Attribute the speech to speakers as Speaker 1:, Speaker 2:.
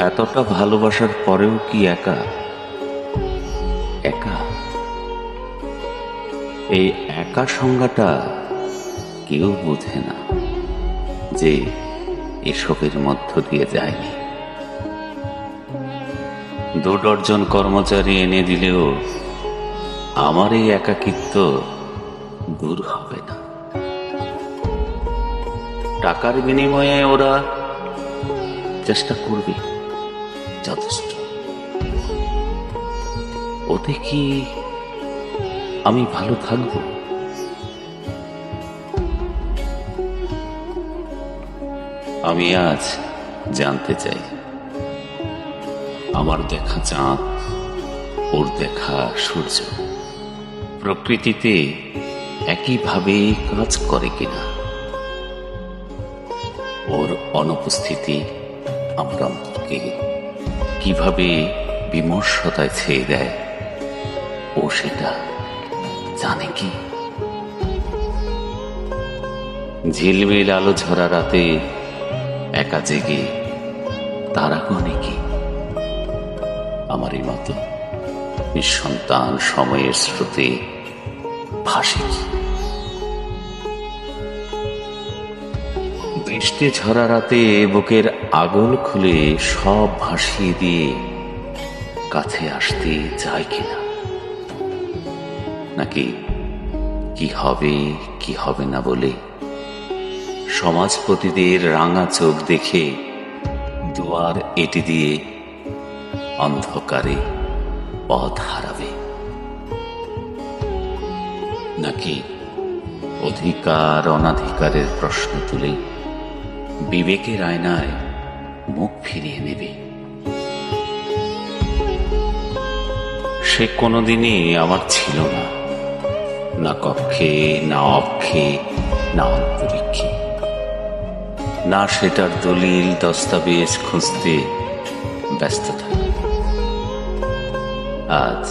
Speaker 1: এতটা ভালোবাসার পরেও কি একা একা? এই একা সংজ্ঞাটা কেউ বোঝে না যে এসবের মধ্য দিয়ে যায়নি। 2 ডজন কর্মচারী এনে দিলেও আমার এই একাকিত্ব দূর হবে না। টাকার বিনিময়ে ওরা চেষ্টা করবে, যথেষ্ট। ওতে কি আমি ভালো থাকবো? আমি আজ জানতে চাই, আমার দেখা চাঁদ, ওর দেখা সূর্য প্রকৃতিতে একইভাবে কাজ করে কিনা। ওর অনুপস্থিতি আমরা অন্তরকে কিভাবে বিমর্ষতায় ছেয়ে দেয়, ও সেটা জানে কি? ঝিলমিল আলো ঝরা রাতে একা জেগে তারা গণে কি? আমারই মতো নিঃসন্তান সময়ের স্রোতে ভাসে কি? বৃষ্টি ঝরা রাতে বুকের আগল খুলে সব ভাসিয়ে দিয়ে কাছে আসতে চায় কিনা? নাকি কি হবে কি হবে না বলে সমাজপতিদের রাঙা চোখ দেখে দুয়ার এঁটে দিয়ে অন্ধকারে পথ হারাবে? নাকি অধিকার অনাধিকারের প্রশ্ন তুলে বিবেকের আয়নায় মুখ ফিরিয়ে নেবে? সে কোনোদিনই আমার ছিল না, না কক্ষে, না অক্ষে, না অন্তরিক্ষে, না সেটার দলিল দস্তাবেজ খুঁজতে ব্যস্ত থাকে। আজ